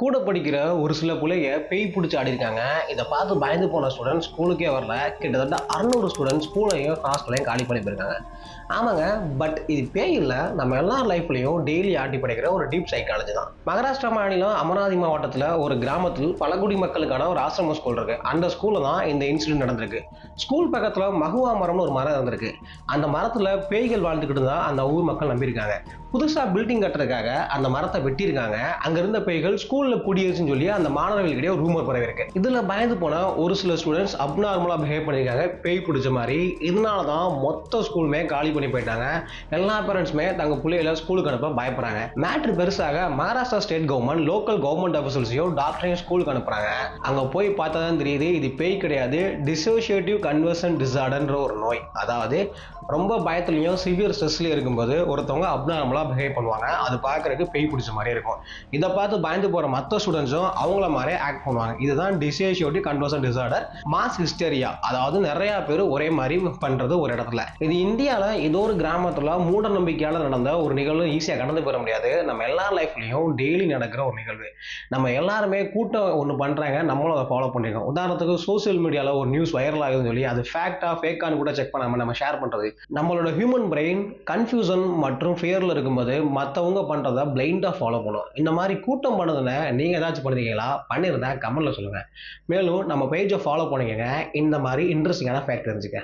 கூட படிக்கிற ஒரு சில புள்ளைங்க பேய் பிடிச்சி ஆடிருக்காங்க. இத பார்த்து பயந்து போன ஸ்டூடண்ட்ஸ் ஸ்கூலுக்கே வரல. கிட்டத்தட்ட 600 ஸ்டூடண்ட்ஸ் ஸ்கூலையும், ஹாஸ்டலையும் காலி பண்ணி போயிருக்காங்க. ஆமாங்க. பட் இது பேய் இல்ல. நம்ம எல்லார் லைஃப்லயும் டெய்லி ஆட்டி படைக்கிற ஒரு டீப் சைக்காலஜி தான். மகாராஷ்டிரா மாநிலம் அமராவதி மாவட்டத்துல ஒரு கிராமத்தில் பழங்குடி மக்களுக்கான ஒரு ஆசிரம ஸ்கூல் இருக்கு. அந்த ஸ்கூல்ல தான் இந்த இன்சிடென்ட் நடந்திருக்கு. ஸ்கூல் பக்கத்துல மகுவா மரம்னு ஒரு மரம் இருந்திருக்கு. அந்த மரத்துல பேய்கள் வாழ்ந்துகிட்டு தான் அந்த ஊர் மக்கள் நம்பியிருக்காங்க. புதுசா பில்டிங் கட்டுறதுக்காக அந்த மரத்தை வெட்டியிருக்காங்க. அங்க இருந்த பேய்கள் ஸ்கூல்ல குடியிருச்சுன்னு சொல்லி அந்த மாணவர்களிடையே ஒரு ரூமர் பரவி இருக்கு. இதுல பயந்து போன ஒரு சில ஸ்டூடெண்ட்ஸ் அப்நார்மலா பிஹேவ் பண்ணிருக்காங்க, பேய் பிடிச்ச மாதிரி. இதனாலதான் மொத்த ஸ்கூலுமே காலி பண்ணி போயிட்டாங்க. எல்லா பேரண்ட்ஸுமே தங்க பிள்ளைகளை ஸ்கூலுக்கு அனுப்ப பயப்படுறாங்க. மேட்ரு பெருசாக Maharashtra state government local government அபிஷியல்ஸையும் டாக்டரையும் ஸ்கூலுக்கு அனுப்புறாங்க. அங்க போய் பார்த்தா தான் தெரியுது, இது பேய் கிடையாது, டிசோசியேட்டிவ் கன்வர்ஷன் டிசார்டர்ன்ற ஒரு நோய். அதாவது ரொம்ப பயத்துலயும் சிவியர் ஸ்ட்ரெஸ்லயும் இருக்கும்போது ஒருத்தவங்க அப்நார்மலா பிஹேவ் பண்ணுவாங்க. அது பார்க்கறதுக்கு பேய் பிடிச்ச மாதிரி இருக்கும். இதை பார்த்து பயந்து போற மற்ற ஸ்டூடெண்ட்ஸும் அவங்கள மாதிரி ஆக்ட் பண்ணுவாங்க. இதுதான் dissociative conversion disorder, mass hysteria. அதாவது நிறைய பேர் ஒரே மாதிரி பண்றது ஒரு இடத்துல. இது இந்தியால ஏதோ ஒரு கிராமத்துல மூட நம்பிக்கையால நடந்த ஒரு நிகழ்வு ஈஸியா கடந்து போயிட முடியாது. நம்ம எல்லா லைஃப்லயும் டெய்லி நடக்கிற ஒரு நிகழ்வு. நம்ம எல்லாருமே கூட்டம் ஒண்ணு பண்றாங்க, நம்மளும் அதை ஃபாலோ பண்ணிருக்கோம். உதாரணத்துக்கு சோசியல் மீடியால ஒரு நியூஸ் வைரல் ஆகுதுன்னு சொல்லி அது ஃபேக்டா ஃபேக்கான்னு கூட செக் பண்ணாம நம்ம ஷேர் பண்றது. நம்மளோட ஹியூமன் பிரெயின் கன்ஃபியூஷன் மற்றும் ஃபியர்ல இருக்கும்போது மத்தவங்க பண்றத பிளைண்டா ஃபாலோ பண்ணும். இந்த மாதிரி கூட்டம் பண்ணதுல நீங்க ஏதாச்சும் பண்ணுவீங்களா? பண்ணிருந்தா கமெண்ட்ல சொல்லுங்க. மேலும் நம்ம பேஜை ஃபாலோ பண்ணிக்கங்க. இந்த மாதிரி இன்ட்ரெஸ்டிங்கான ஃபேக்ட் தெரிஞ்சுக்க.